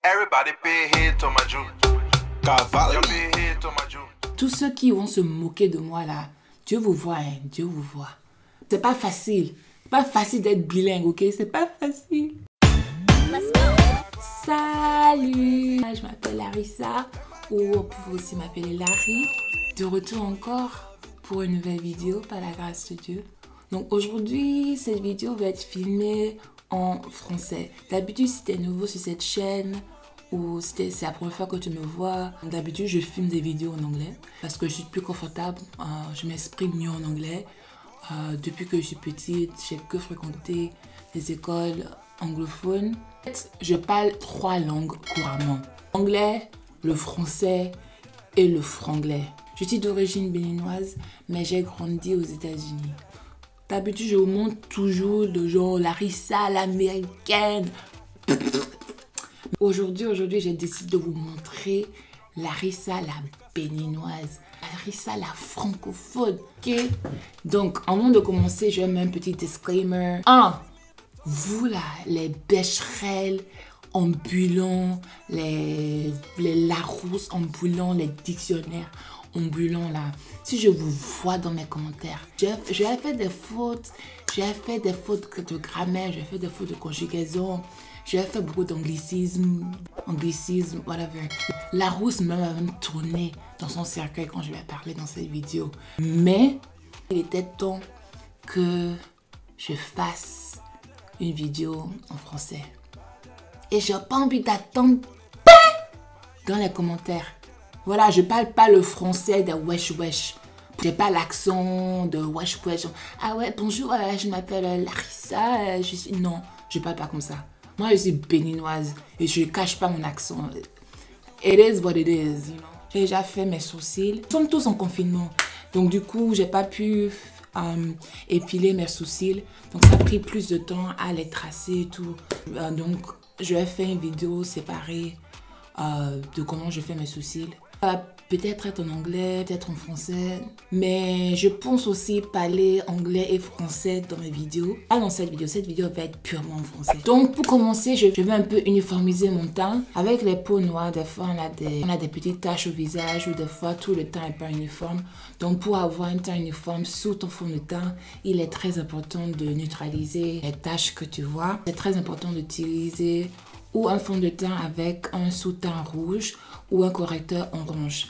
Everybody pay hate to my Jew. You pay hate to my Jew. Tous ceux qui vont se moquer de moi là, Dieu vous voit, hein, Dieu vous voit. C'est pas facile. C'est pas facile d'être bilingue, ok? C'est pas facile. Salut! Je m'appelle Larissa, ou on peut aussi m'appeler Larry. De retour encore pour une nouvelle vidéo, par la grâce de Dieu. Donc aujourd'hui, cette vidéo va être filmée en français. D'habitude, si tu es nouveau sur cette chaîne, ou c'est la première fois que tu me vois, d'habitude je filme des vidéos en anglais parce que je suis plus confortable, je m'exprime mieux en anglais. Depuis que je suis petite, j'ai que fréquenté des écoles anglophones. Je parle 3 langues couramment: l'anglais, le français et le franglais. Je suis d'origine béninoise, mais j'ai grandi aux États-Unis. D'habitude, je vous montre toujours le genre Larissa, l'américaine. Aujourd'hui, j'ai décidé de vous montrer Larissa, la béninoise, Larissa, la francophone. Ok? Donc, avant de commencer, je vais mettre un petit disclaimer. Vous là, les bécherelles ambulants, les Larousse ambulants, les dictionnaires ambulants là, si je vous vois dans mes commentaires, j'ai fait des fautes, de grammaire, j'ai fait des fautes de conjugaison. J'ai fait beaucoup d'anglicisme, whatever. Larousse va même tourner dans son cercueil quand je vais parler dans cette vidéo. Mais il était temps que je fasse une vidéo en français. Et j'ai pas envie d'attendre dans les commentaires. Voilà, je parle pas le français de wesh wesh. J'ai pas l'accent de wesh wesh. Ah ouais, bonjour, je m'appelle Larissa, je suis... Non, je parle pas comme ça. Moi, je suis béninoise et je ne cache pas mon accent. It is what it is, you know. J'ai déjà fait mes sourcils. Nous sommes tous en confinement. Donc, du coup, j'ai pas pu épiler mes sourcils. Donc, ça a pris plus de temps à les tracer et tout. Donc, je vais faire une vidéo séparée de comment je fais mes sourcils. Peut-être être en anglais, peut-être en français. Mais je pense aussi parler anglais et français dans mes vidéos. Pas dans cette vidéo va être purement en français. Donc pour commencer, je vais un peu uniformiser mon teint. Avec les peaux noires, des fois on a des petites taches au visage ou des fois tout le teint n'est pas uniforme. Donc pour avoir un teint uniforme sous ton fond de teint, il est très important de neutraliser les taches que tu vois. C'est très important d'utiliser ou un fond de teint avec un sous-teint rouge ou un correcteur orange.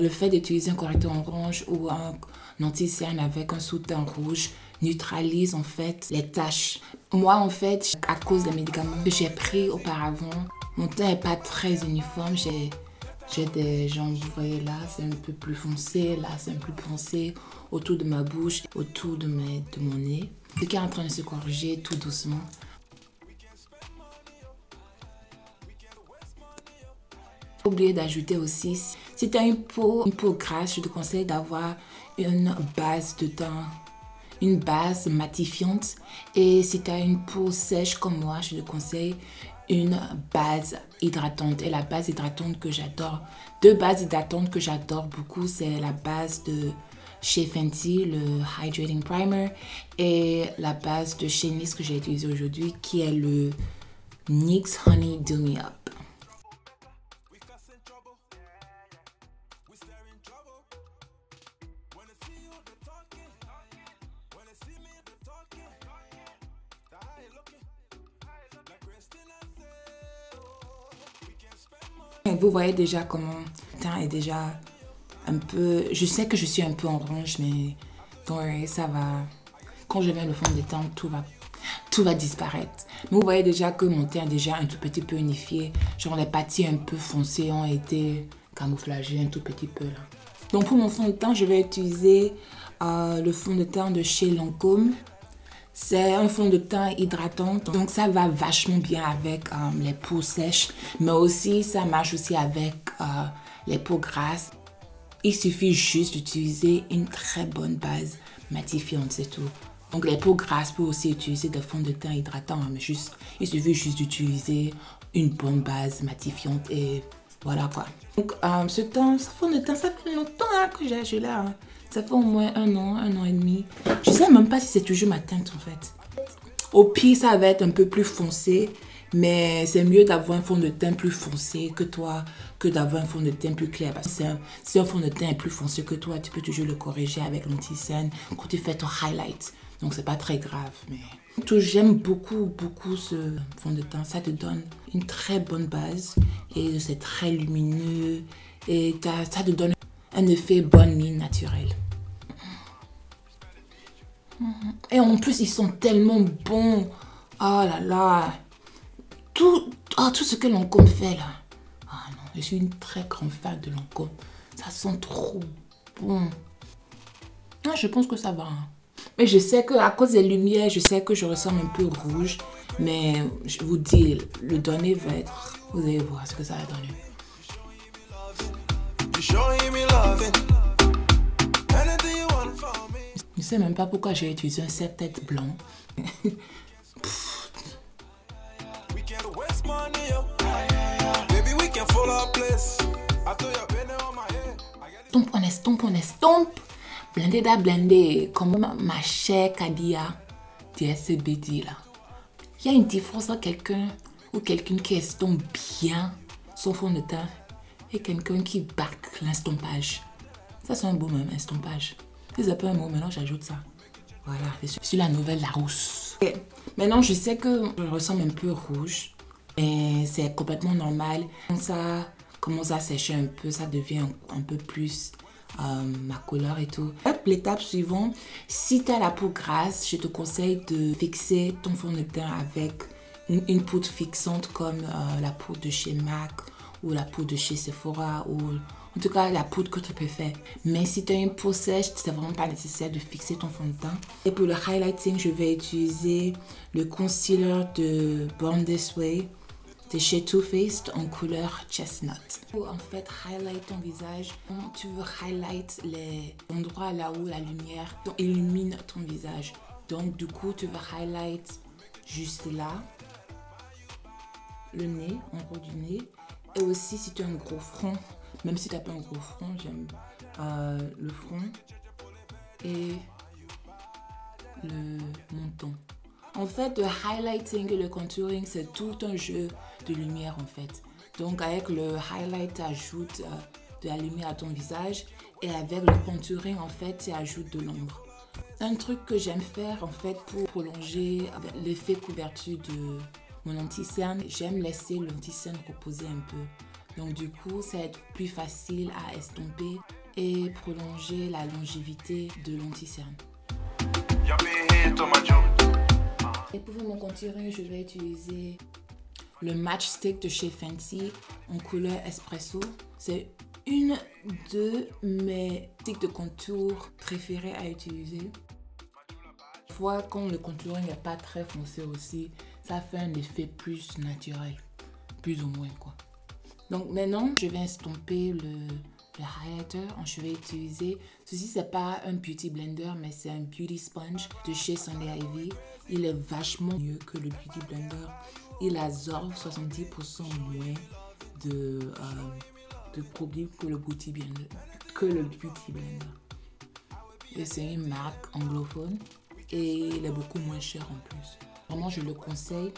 Le fait d'utiliser un correcteur orange ou un anti-cerne avec un sous-teint rouge neutralise en fait les taches. Moi en fait, à cause des médicaments que j'ai pris auparavant, mon teint n'est pas très uniforme. J'ai des gens, vous voyez là, c'est un peu plus foncé, là c'est un peu plus foncé, autour de ma bouche, autour de mon nez. Ce qui est en train de se corriger tout doucement. Oublier d'ajouter aussi, si tu as une peau grasse, je te conseille d'avoir une base de teint, une base matifiante. Et si tu as une peau sèche comme moi, je te conseille une base hydratante. Et la base hydratante que j'adore, 2 bases hydratantes que j'adore beaucoup, c'est la base de chez Fenty, le Hydrating Primer, et la base de chez NYX que j'ai utilisée aujourd'hui, qui est le NYX Honey Do Me Up. Vous voyez déjà comment le teint est déjà un peu... Je sais que je suis un peu orange, mais donc, ça va... Quand je mets le fond de teint, tout va disparaître. Mais vous voyez déjà que mon teint est déjà un tout petit peu unifié. Genre les parties un peu foncées ont été camouflagées un tout petit peu là. Donc pour mon fond de teint, je vais utiliser le fond de teint de chez Lancôme. C'est un fond de teint hydratant, donc ça va vachement bien avec les peaux sèches, mais aussi ça marche aussi avec les peaux grasses. Il suffit juste d'utiliser une très bonne base matifiante, c'est tout. Donc les peaux grasses peuvent aussi utiliser des fonds de teint hydratants, mais il suffit juste d'utiliser une bonne base matifiante et voilà quoi. Donc ce fond de teint, ça fait longtemps que j'ai là. Ça fait au moins 1 an et demi. Je sais même pas si c'est toujours ma teinte en fait. Au pire, ça va être un peu plus foncé Mais c'est mieux d'avoir un fond de teint plus foncé que toi, que d'avoir un fond de teint plus clair. Parce que si un fond de teint est plus foncé que toi, tu peux toujours le corriger avec l'anti-cerne quand tu fais ton highlight. Donc c'est pas très grave. Mais j'aime beaucoup ce fond de teint. Ça te donne une très bonne base et c'est très lumineux et ça te donne un effet bonne mine naturelle. Et en plus, ils sont tellement bons. Oh là là. Tout ce que Lancôme fait là. Ah non, je suis une très grande fan de Lancôme. Ça sent trop bon. Ah, je pense que ça va. Mais je sais qu'à cause des lumières, je sais que je ressemble un peu rouge. Mais je vous dis, le donné va être... Vous allez voir ce que ça va donner. Je ne sais même pas pourquoi j'ai utilisé un serre-tête blanc. Estompe. Blendé da blendé. Comme ma chère Kadia DSB dit là. Il y a une différence entre quelqu'un qui estompe bien son fond de teint et quelqu'un qui back l'estompage. Ça c'est un beau même estompage. Si c'est pas un mot, maintenant j'ajoute ça. Voilà, je suis la nouvelle Larousse. Okay. Maintenant je sais que je ressemble un peu rouge. Et c'est complètement normal. Quand ça commence à sécher un peu, ça devient un peu plus ma couleur et tout. L'étape suivante, si tu as la peau grasse, je te conseille de fixer ton fond de teint avec une poudre fixante comme la poudre de chez MAC ou la poudre de chez Sephora ou en tout cas la poudre que tu préfères. Mais si tu as une peau sèche, c'est vraiment pas nécessaire de fixer ton fond de teint. Et pour le highlighting, je vais utiliser le concealer de Born This Way de chez Too Faced en couleur chestnut. Pour en fait highlight ton visage, tu veux highlight les endroits là où la lumière illumine ton visage. Donc du coup, tu veux highlight juste là, le nez, en haut du nez. Et aussi si tu as un gros front, même si tu n'as pas un gros front, j'aime le front et le menton. En fait, le highlighting et le contouring, c'est tout un jeu de lumière en fait. Donc avec le highlight, tu ajoutes de la lumière à ton visage et avec le contouring, en fait, tu ajoutes de l'ombre. Un truc que j'aime faire en fait pour prolonger l'effet couverture de mon anti-cerne, j'aime laisser l'anti-cerne reposer un peu. Donc du coup, ça va être plus facile à estomper et prolonger la longévité de l'anti-cerne. Et pour mon contouring, je vais utiliser le Match Stick de chez Fenty en couleur espresso. C'est une de mes sticks de contour préférés à utiliser. Parfois, quand le contouring n'est pas très foncé aussi, ça fait un effet plus naturel, plus ou moins quoi. Donc maintenant, je vais estomper le highlighter. Je vais utiliser, ceci c'est pas un beauty blender, mais c'est un beauty sponge de chez Sunday Ivy. Il est vachement mieux que le beauty blender. Il absorbe 70% moins de produits que le beauty blender. Et c'est une marque anglophone et il est beaucoup moins cher en plus. Vraiment, je le conseille.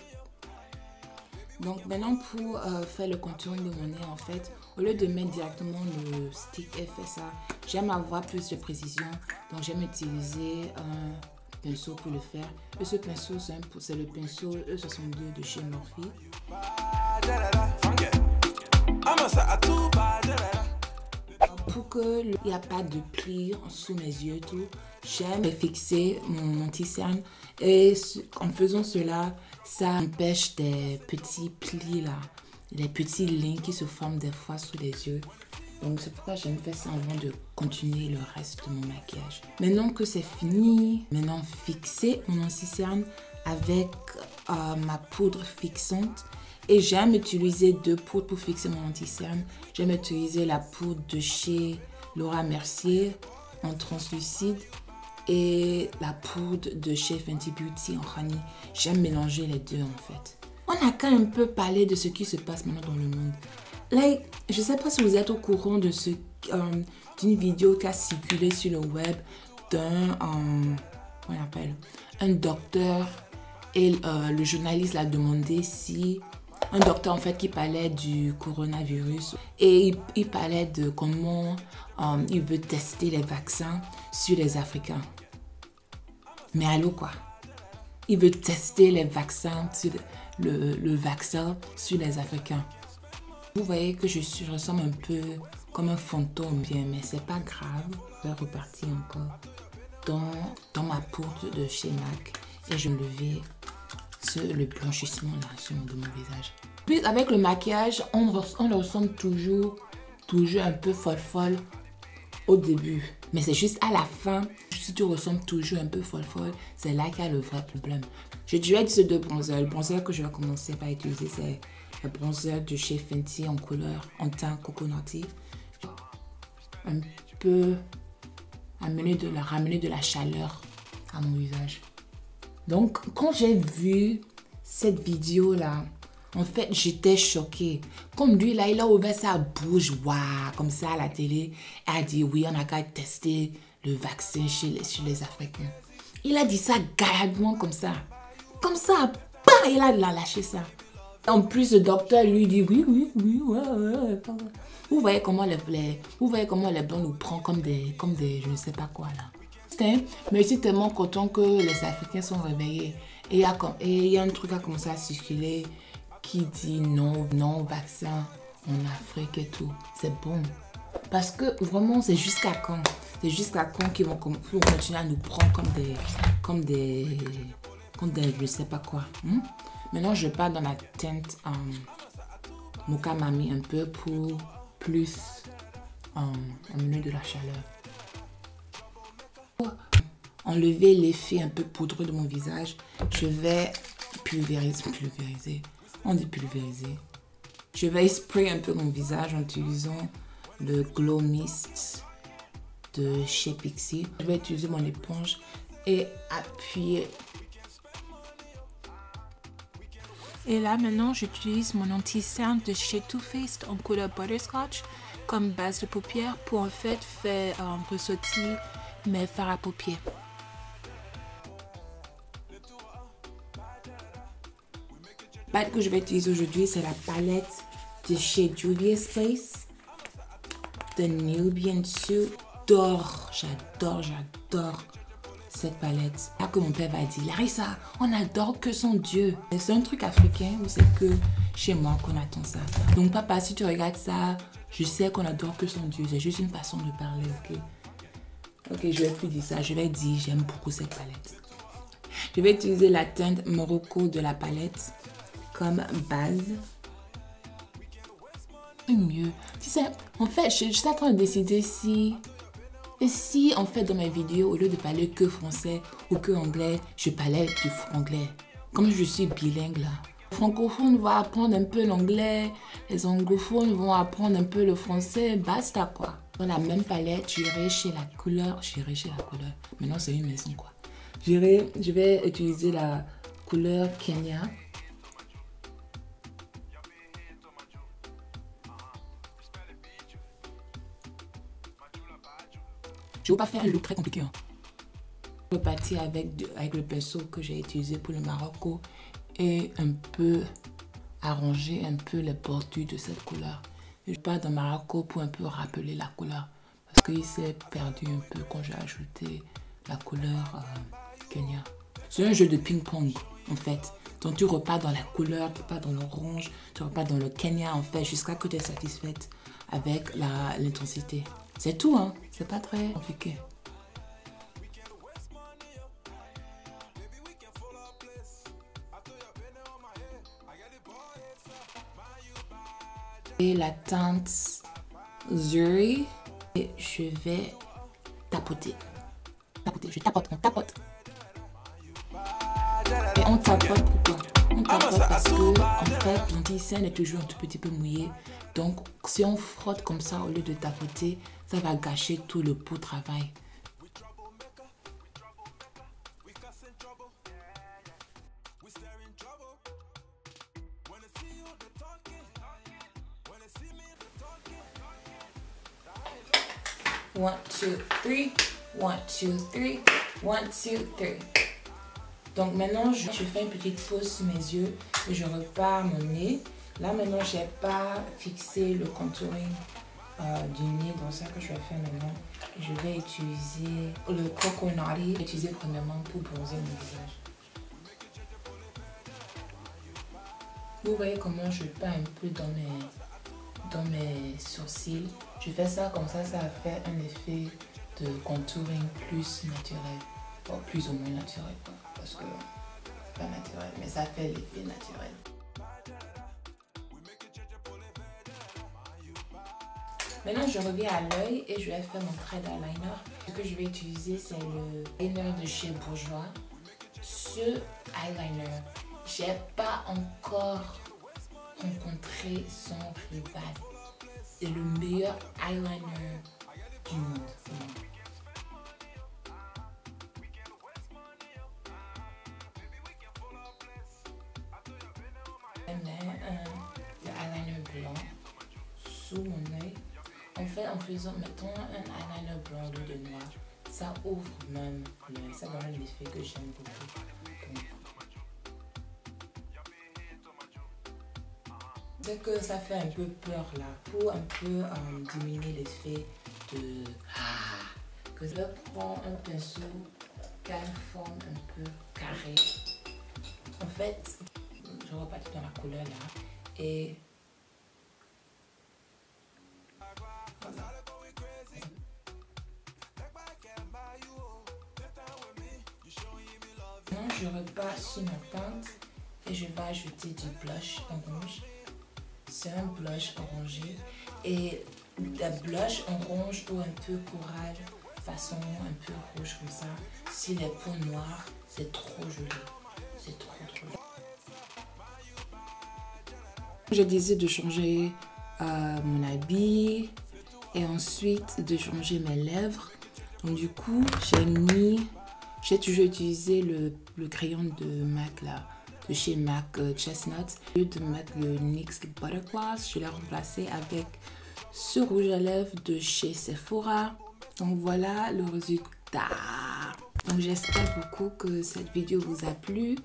Donc maintenant pour faire le contouring de mon nez, en fait, au lieu de mettre directement le stick FSA, j'aime avoir plus de précision. Donc j'aime utiliser un pinceau pour le faire. Et ce pinceau, c'est le pinceau E62 de chez Morphe. Pour qu'il n'y a pas de plis sous mes yeux, tout, j'aime fixer mon anti-cerne. Et en faisant cela, ça empêche des petits plis là, les petites lignes qui se forment des fois sous les yeux. Donc c'est pourquoi j'aime faire ça avant de continuer le reste de mon maquillage. Maintenant que c'est fini, maintenant fixer mon anti-cerne avec ma poudre fixante. Et j'aime utiliser deux poudres pour fixer mon anti-cerne. J'aime utiliser la poudre de chez Laura Mercier en translucide et la poudre de chez Fenty Beauty en honey. J'aime mélanger les deux en fait. On a quand même un peu parlé de ce qui se passe maintenant dans le monde. Like, je ne sais pas si vous êtes au courant de d'une vidéo qui a circulé sur le web d'un un docteur Et le journaliste l'a demandé si un docteur en fait qui parlait du coronavirus et il parlait de comment il veut tester les vaccins sur les Africains. Mais allô quoi? Il veut tester les vaccins sur le vaccin sur les Africains. Vous voyez que je ressemble un peu comme un fantôme bien, mais c'est pas grave. Je vais repartir encore dans ma porte de chez MAC et je me levais le blanchissement là sur mon visage. Puis avec le maquillage, on ressemble toujours un peu folle au début. Mais c'est juste à la fin, si tu ressembles toujours un peu folle, c'est là qu'il y a le vrai problème. Je dirais que ces deux bronzers. Le bronzer que je vais commencer par utiliser, c'est le bronzer de chez Fenty en couleur en teint coconutty. Un peu ramener de la chaleur à mon visage. Donc, quand j'ai vu cette vidéo-là, en fait, j'étais choquée. Comme lui, là, il a ouvert sa bouche, waouh, comme ça à la télé. Il a dit, oui, on a qu'à tester le vaccin chez les Africains. Il a dit ça gaillardement comme ça. Comme ça, bah, il a lâché ça. En plus, le docteur lui dit, oui, ouais. Vous voyez comment les blancs nous prennent comme des, je ne sais pas quoi, là. Mais je suis tellement content que les Africains sont réveillés. Et il y a un truc qui a commencé à circuler qui dit non au vaccin en Afrique et tout. C'est bon. Parce que vraiment, c'est jusqu'à quand? C'est jusqu'à quand qu'ils vont continuer à nous prendre comme des je sais pas quoi. Maintenant, je pars dans la teinte Mocha Mami un peu pour plus amener de la chaleur. Pour enlever l'effet un peu poudreux de mon visage, je vais pulvériser. On dit pulvériser. Je vais sprayer un peu mon visage en utilisant le Glow Mist de chez Pixi. Je vais utiliser mon éponge et appuyer. Et là, maintenant, j'utilise mon anti-cerne de chez Too Faced en couleur Butterscotch comme base de paupières pour en fait faire ressortir mes fards à paupières. La palette que je vais utiliser aujourd'hui, c'est la palette de chez Juvia's Place, de Nubian Soup. J'adore cette palette. Là que mon père va dire, Larissa, on adore que son Dieu. C'est un truc africain ou c'est que chez moi qu'on attend ça. Donc papa, si tu regardes ça, je sais qu'on adore que son Dieu. C'est juste une façon de parler, ok? Ok, je vais plus dire ça. Je vais dire, j'aime beaucoup cette palette. Je vais utiliser la teinte Morocco de la palette comme base. Mieux. Tu sais, en fait, je suis en train de décider si en fait dans mes vidéos, au lieu de parler que français ou que anglais, je parlais du anglais. Comme je suis bilingue là. Les francophones vont apprendre un peu l'anglais, les anglophones vont apprendre un peu le français, basta quoi. Dans la même palette, j'irai chez la couleur. Maintenant c'est une maison quoi. Je vais utiliser la couleur Kenya. Je ne vais pas faire un look très compliqué. Je vais partir avec le pinceau que j'ai utilisé pour le Morocco et un peu arranger un peu les bordures de cette couleur. Je pars dans Morocco pour un peu rappeler la couleur parce qu'il s'est perdu un peu quand j'ai ajouté la couleur Kenya. C'est un jeu de ping-pong en fait. Donc tu repars dans la couleur, tu repars dans l'orange, tu repars dans le Kenya en fait jusqu'à que tu es satisfaite avec l'intensité. C'est tout, hein. C'est pas très compliqué. Et la teinte Zuri. Et je vais tapoter. Je tapote, on tapote. Et on tapote pourquoi? On tapote parce que, en fait, l'anti-cerne est toujours un tout petit peu mouillé. Donc, si on frotte comme ça au lieu de tapoter, ça va gâcher tout le beau travail. One, two, three. 1, 2, 3. 1, 2, 3. Donc maintenant, je fais une petite pause sur mes yeux et je repars mon nez. Là maintenant, j'ai pas fixé le contouring du nez, donc ça que je vais faire maintenant. Je vais utiliser le Coconut, utiliser premièrement pour bronzer mon visage. Vous voyez comment je peins un peu dans mes sourcils. Je fais ça comme ça, ça fait un effet de contouring plus naturel. Bon, plus ou moins naturel, quoi, parce que c'est pas naturel, mais ça fait l'effet naturel. Maintenant, je reviens à l'œil et je vais faire mon trait d'eyeliner. Ce que je vais utiliser, c'est le eyeliner de chez Bourjois. Ce eyeliner, j'ai pas encore rencontré son rival. C'est le meilleur eyeliner du monde. Je mets le eyeliner blanc sous mon œil. En fait, en faisant, mettons un eyeliner blanc au lieu de noir, ça ouvre même l'œil. Ça donne un effet que j'aime beaucoup. C'est que ça fait un peu peur là, pour un peu diminuer l'effet de que je prends un pinceau qui a une forme un peu carrée. En fait, je repartis dans la couleur là et voilà. Maintenant, je repars sur ma teinte et je vais ajouter du blush orange. C'est un blush orangé et le blush orange ou un peu corail, façon un peu rouge comme ça. Si les peaux noires, c'est trop joli. C'est trop joli. J'ai décidé de changer mon habit et ensuite de changer mes lèvres. Donc du coup, j'ai toujours utilisé le crayon de MAC là. De chez MAC Chestnut. Au lieu de mettre le NYX Buttergloss, je l'ai remplacé avec ce rouge à lèvres de chez Sephora. Donc voilà le résultat. Donc j'espère beaucoup que cette vidéo vous a plu.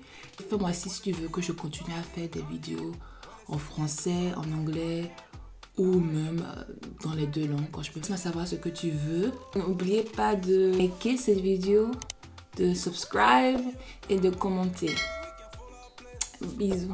Fais-moi si tu veux que je continue à faire des vidéos en français, en anglais ou même dans les deux langues. Quand je peux savoir ce que tu veux. N'oubliez pas de liker cette vidéo, de subscribe et de commenter. Bisous.